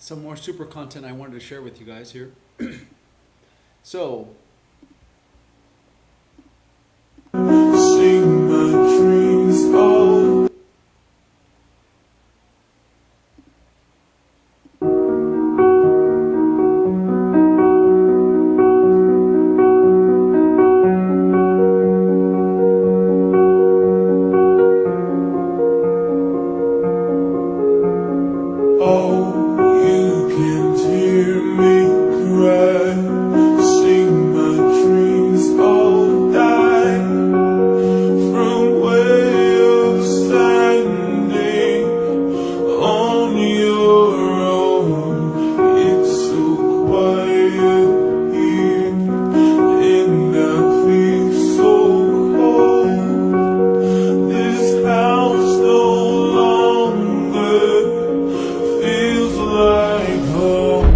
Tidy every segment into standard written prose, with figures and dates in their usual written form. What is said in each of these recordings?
some more super content I wanted to share with you guys here. So, Sing my dreams all. Oh, you can hear me cry. Sing my dreams all die. From way of standing on your own, it's so quiet here, and I feel so cold. This house no longer feels like home.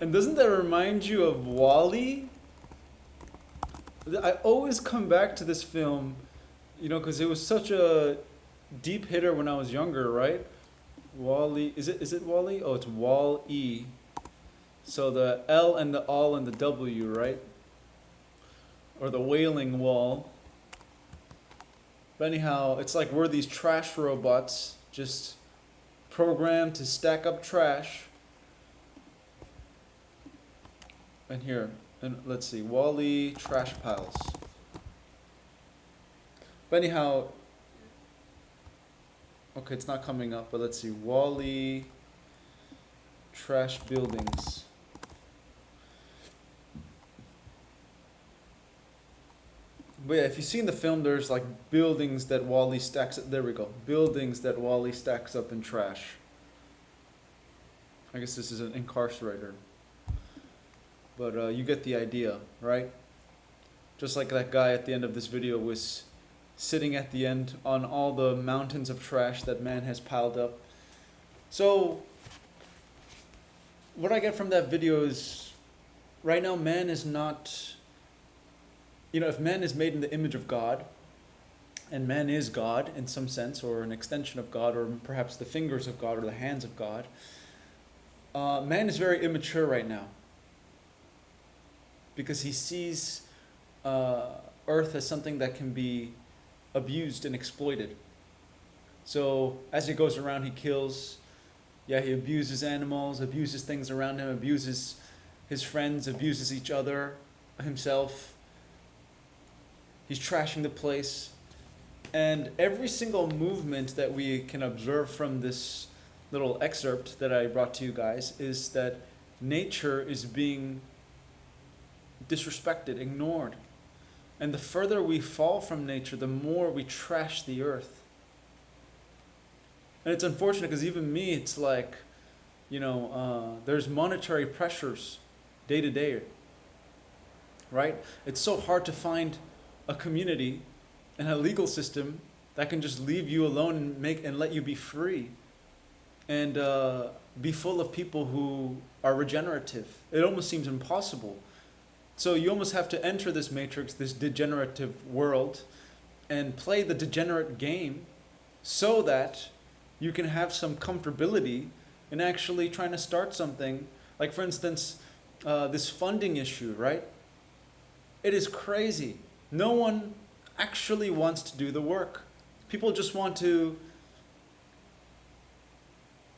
and doesn't that remind you of Wall-E? I always come back to this film, because it was such a deep hitter when I was younger, right? Wall-E, is it Wall-E? Oh, it's Wall-E. So the L and the all and the W, right? Or the wailing wall. But anyhow, it's like we're these trash robots, just programmed to stack up trash. And here, and let's see, Wall-E trash piles. But anyhow, okay, it's not coming up, but let's see, Wall-E trash buildings. But yeah, if you see in the film, there's like buildings that Wall-E stacks up. There we go. Buildings that Wall-E stacks up in trash. I guess this is an incarcerator. But you get the idea, right? Just like that guy at the end of this video was sitting at the end on all the mountains of trash that man has piled up. So, what I get from that video is, right now man is not, if man is made in the image of God, and man is God in some sense, or an extension of God, or perhaps the fingers of God, or the hands of God, man is very immature right now. Because he sees earth as something that can be abused and exploited. So as he goes around, he kills. Yeah, he abuses animals, abuses things around him, abuses his friends, abuses each other, himself. He's trashing the place. And every single movement that we can observe from this little excerpt that I brought to you guys is that nature is being disrespected, ignored. And the further we fall from nature, the more we trash the earth. And it's unfortunate because even me, it's like, there's monetary pressures day to day, right? It's so hard to find a community and a legal system that can just leave you alone and let you be free. and be full of people who are regenerative. It almost seems impossible. So you almost have to enter this matrix, this degenerative world, and play the degenerate game so that you can have some comfortability in actually trying to start something. Like, for instance, this funding issue, right? It is crazy. No one actually wants to do the work. People just want to,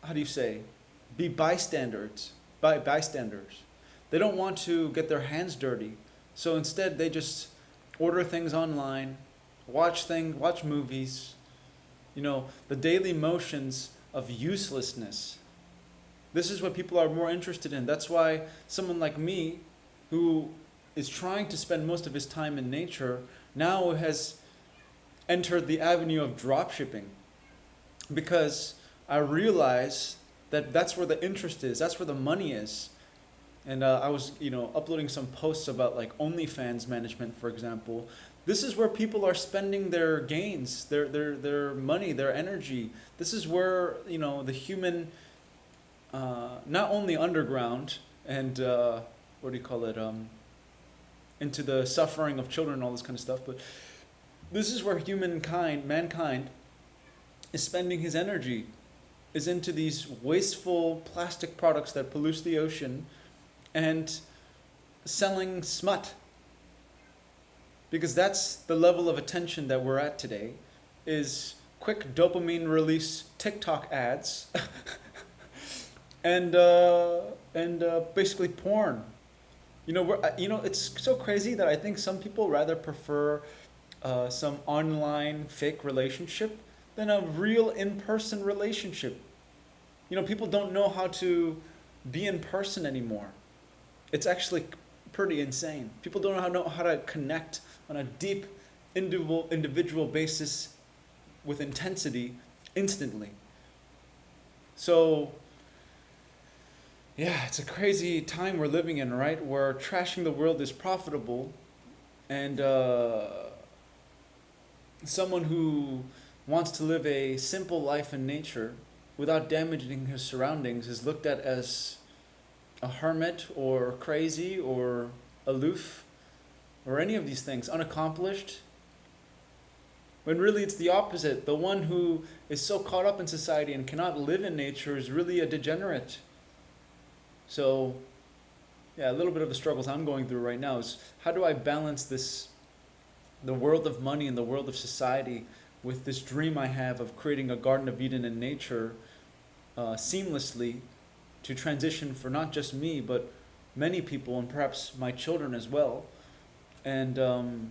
how do you say, be bystanders. Bystanders. They don't want to get their hands dirty. So instead they just order things online, watch movies, the daily motions of uselessness. This is what people are more interested in. That's why someone like me, who is trying to spend most of his time in nature, now has entered the avenue of dropshipping. Because I realize that that's where the interest is, that's where the money is. And I was, uploading some posts about like OnlyFans management, for example. This is where people are spending their gains, their money, their energy. This is where, the human, not only underground and, into the suffering of children and all this kind of stuff, but this is where mankind is spending his energy, is into these wasteful plastic products that pollute the ocean and selling smut. Because that's the level of attention that we're at today, is quick dopamine release TikTok ads and basically porn. It's so crazy that I think some people rather prefer some online fake relationship than a real in-person relationship. People don't know how to be in person anymore. It's actually pretty insane. People don't know how to connect on a deep individual basis with intensity instantly. So yeah, it's a crazy time we're living in, right? Where trashing the world is profitable, and someone who wants to live a simple life in nature without damaging his surroundings is looked at as a hermit or crazy or aloof or any of these things, unaccomplished. When really it's the opposite. The one who is so caught up in society and cannot live in nature is really a degenerate. So, yeah, a little bit of the struggles I'm going through right now is how do I balance the world of money and the world of society with this dream I have of creating a Garden of Eden in nature seamlessly to transition for not just me, but many people and perhaps my children as well, and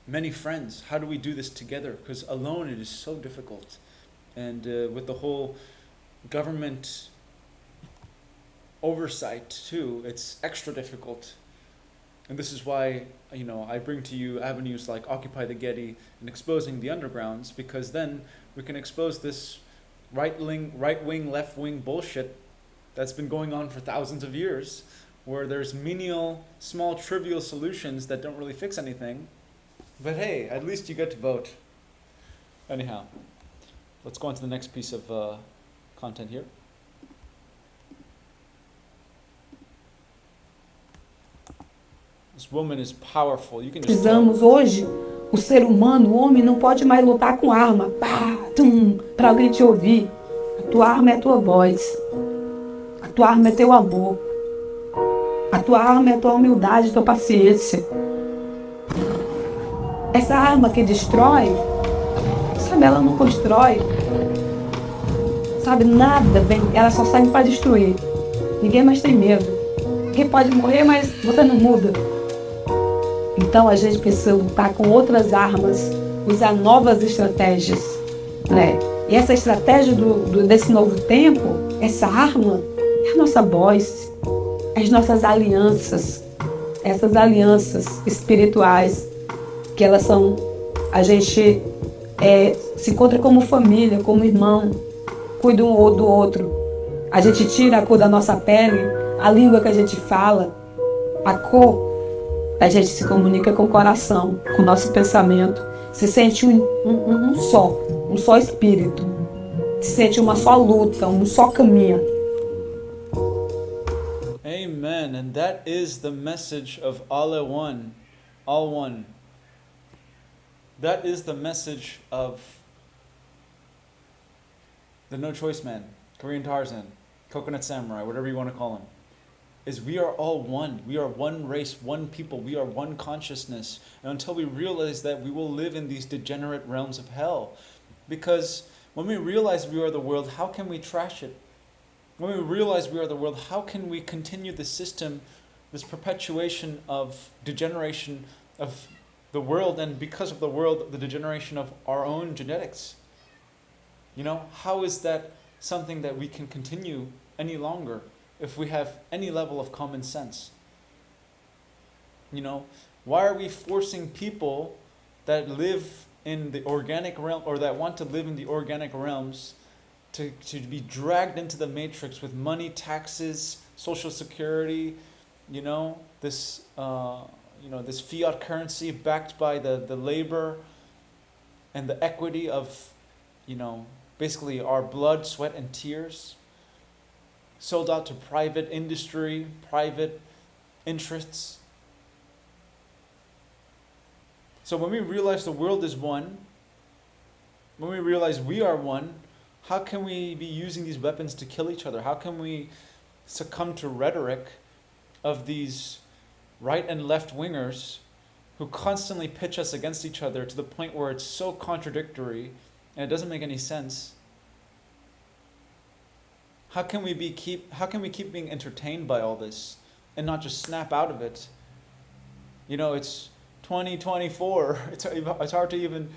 many friends. How do we do this together? Because alone it is so difficult. And with the whole government oversight too, it's extra difficult. And this is why, I bring to you avenues like Occupy the Getty and exposing the undergrounds, because then we can expose this right-wing, left-wing bullshit that's been going on for thousands of years, where there's menial, small, trivial solutions that don't really fix anything. But hey, at least you get to vote. Anyhow, let's go on to the next piece of content here. This woman is powerful. You can just Precisamos hoje, o ser humano, o homem, não pode mais lutar com arma, pá, tum, para alguém te ouvir. A tua arma é a tua voz. A tua arma é teu amor. A tua arma é a tua humildade, a tua paciência. Essa arma que destrói, sabe, ela não constrói. Sabe, nada vem, ela só serve para destruir. Ninguém mais tem medo. Ninguém pode morrer, mas você não muda. Então a gente precisa lutar com outras armas, usar novas estratégias, né? E essa estratégia desse novo tempo, essa arma, é a nossa voz, as nossas alianças, essas alianças espirituais, que elas são, a gente se encontra como família, como irmão, cuida um do outro. A gente tira a cor da nossa pele, a língua que a gente fala, a cor. A gente se comunica com o coração, com o nosso pensamento. Se sente um só espírito. sente uma só luta, um só caminho. Amen. And that is the message of alleone, all one. That is the message of the No Choice Man, Korean Tarzan, Coconut Samurai, whatever you want to call him. Is we are all one. We are one race, one people. We are one consciousness. And until we realize that, we will live in these degenerate realms of hell. Because when we realize we are the world, how can we trash it? When we realize we are the world, how can we continue the system, this perpetuation of degeneration of the world, and because of the world, the degeneration of our own genetics? You know, how is that something that we can continue any longer if we have any level of common sense? You know, why are we forcing people that live in the organic realm, or that want to live in the organic realms, to be dragged into the matrix with money, taxes, social security, you know, this this fiat currency backed by the labor and the equity of, you know, basically our blood, sweat, and tears, sold out to private industry, private interests. So when we realize the world is one, when we realize we are one, how can we be using these weapons to kill each other? How can we succumb to rhetoric of these right and left wingers who constantly pitch us against each other to the point where it's so contradictory and it doesn't make any sense? How can we keep being entertained by all this and not just snap out of it? You know, it's 2024. It's hard to even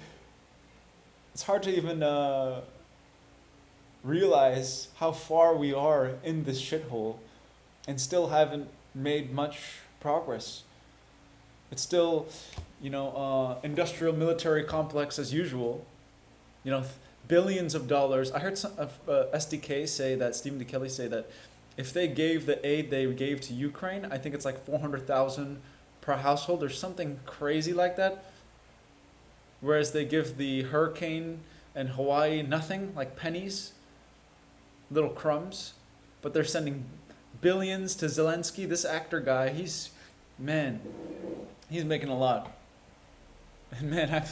realize how far we are in this shithole and still haven't made much progress. It's still, industrial military complex as usual. You know, billions of dollars. I heard SDK say that, Stephen D. Kelly say that if they gave the aid they gave to Ukraine, I think it's like $400,000 per household or something crazy like that. Whereas they give the hurricane and Hawaii nothing, like pennies, little crumbs. But they're sending billions to Zelensky. This actor guy, he's making a lot. And man,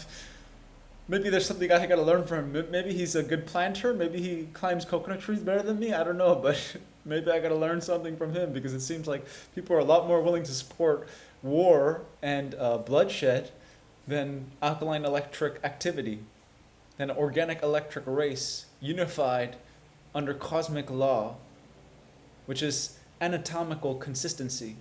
maybe there's something I gotta learn from him. Maybe he's a good planter. Maybe he climbs coconut trees better than me. I don't know, but maybe I gotta learn something from him, because it seems like people are a lot more willing to support war and bloodshed than alkaline electric activity, than an organic electric race unified under cosmic law, which is anatomical consistency.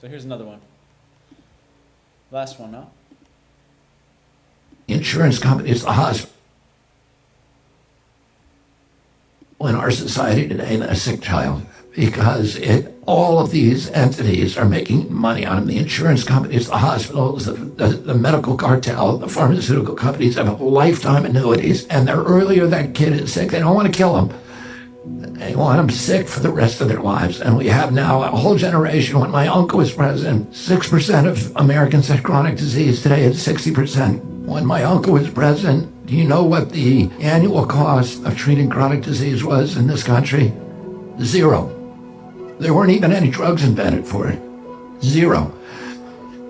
So here's another one. Last one, huh? Insurance companies, the hospital in our society today, and a sick child, because all of these entities are making money on them. The insurance companies, the hospitals, the medical cartel, the pharmaceutical companies have lifetime annuities, and the earlier that kid is sick, they don't want to kill him. They want them sick for the rest of their lives. And we have now a whole generation. When my uncle was president, 6% of Americans had chronic disease. Today it's 60%. When my uncle was president, do you know what the annual cost of treating chronic disease was in this country? Zero. There weren't even any drugs invented for it. Zero.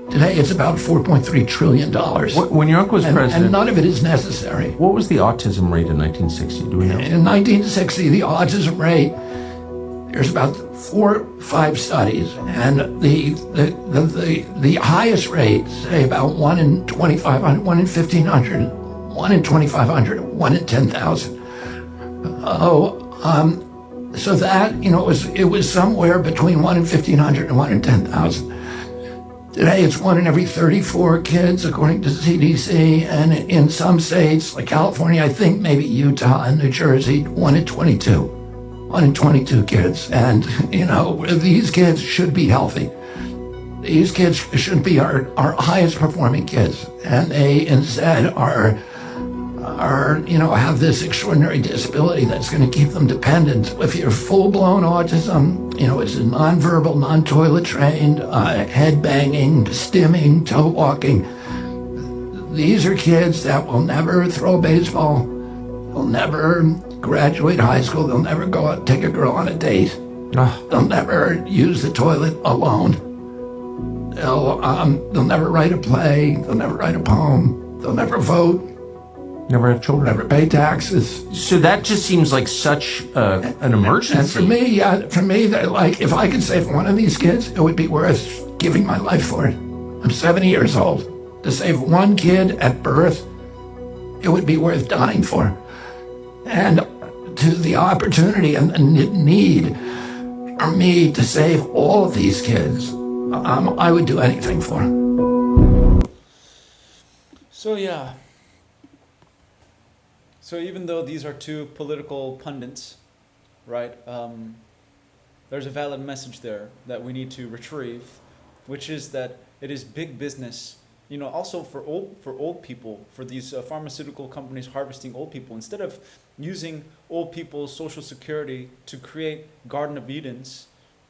Today it's about $4.3 trillion. When your uncle was president... And none of it is necessary. What was the autism rate in 1960? Do we know? In 1960, the autism rate, there's about 4 or 5 studies, and the highest rate, say about 1 in 2,500, 1 in 1,500, 1 in 2,500, 1 in 10,000. So that, it was somewhere between 1 in 1,500 and 1 in 10,000. Today, it's 1 in every 34 kids, according to CDC, and in some states, like California, I think maybe Utah and New Jersey, 1 in 22. 1 in 22 kids. And, these kids should be healthy. These kids should be our highest performing kids. And they instead have this extraordinary disability that's going to keep them dependent. If you're full-blown autism, it's nonverbal, non-toilet trained, head banging, stimming, toe walking, These are kids that will never throw a baseball, they'll never graduate high school, they'll never go out and take a girl on a date, Ah, they'll never use the toilet alone, they'll never write a play, they'll never write a poem, they'll never vote, never have children. never pay taxes. So that just seems like such an emergency. And for me, like, if I could save one of these kids, it would be worth giving my life for it. I'm 70 years old. To save one kid at birth, it would be worth dying for. And to the opportunity and the need for me to save all of these kids, I would do anything for. So yeah. So even though these are two political pundits, right, there's a valid message there that we need to retrieve, which is that it is big business. You know, also for old people, for these pharmaceutical companies harvesting old people, instead of using old people's social security to create Garden of Edens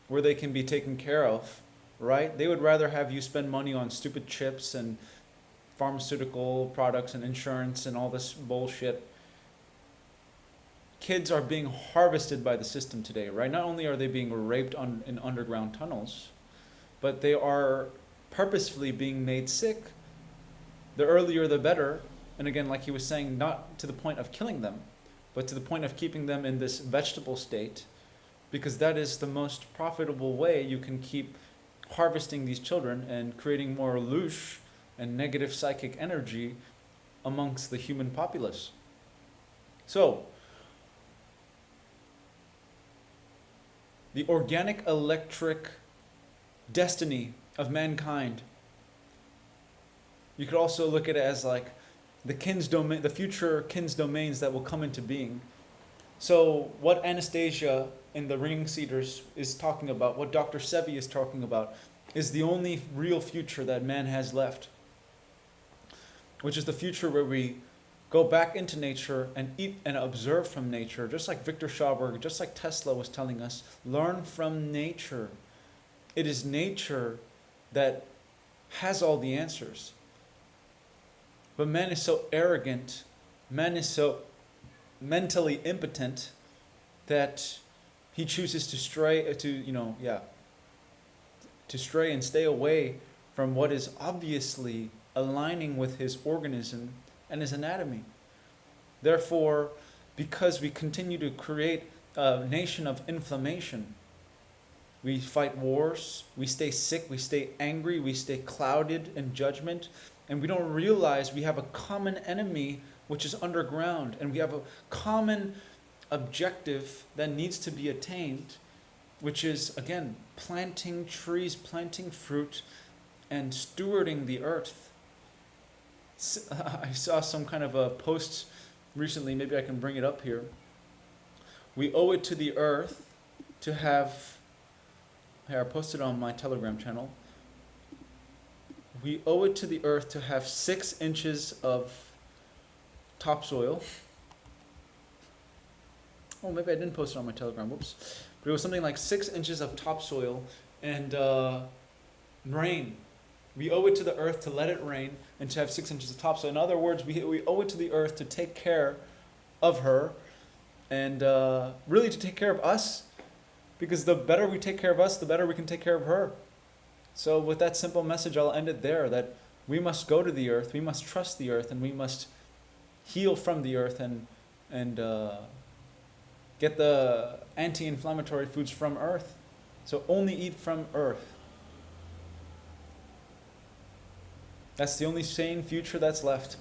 where they can be taken care of, right? They would rather have you spend money on stupid chips and pharmaceutical products and insurance and all this bullshit. Kids are being harvested by the system today, right? Not only are they being raped in underground tunnels, but they are purposefully being made sick. The earlier the better. And again, like he was saying, not to the point of killing them, but to the point of keeping them in this vegetable state, because that is the most profitable way you can keep harvesting these children and creating more louche and negative psychic energy amongst the human populace. So, the organic electric destiny of mankind. You could also look at it as like the future kin's domains that will come into being. So what Anastasia in the Ringing Cedars is talking about, what Dr. Sebi is talking about, is the only real future that man has left, which is the future where we go back into nature and eat and observe from nature, just like Victor Schauberg, just like Tesla was telling us, learn from nature. It is nature that has all the answers. But man is so arrogant, man is so mentally impotent that he chooses to stray to stray and stay away from what is obviously aligning with his organism and his anatomy. Therefore, because we continue to create a nation of inflammation, we fight wars, we stay sick, we stay angry, we stay clouded in judgment, and we don't realize we have a common enemy which is underground, and we have a common objective that needs to be attained, which is, again, planting trees, planting fruit, and stewarding the earth. I saw some kind of a post recently, maybe I can bring it up here. We owe it to the earth to have, here I posted on my Telegram channel, we owe it to the earth to have 6 inches of topsoil. Oh, maybe I didn't post it on my Telegram, whoops. But it was something like 6 inches of topsoil and rain. We owe it to the earth to let it rain and to have 6 inches of topsoil. In other words, we owe it to the earth to take care of her and really to take care of us, because the better we take care of us, the better we can take care of her. So with that simple message, I'll end it there, that we must go to the earth, we must trust the earth, and we must heal from the earth and get the anti-inflammatory foods from earth. So only eat from earth. That's the only sane future that's left.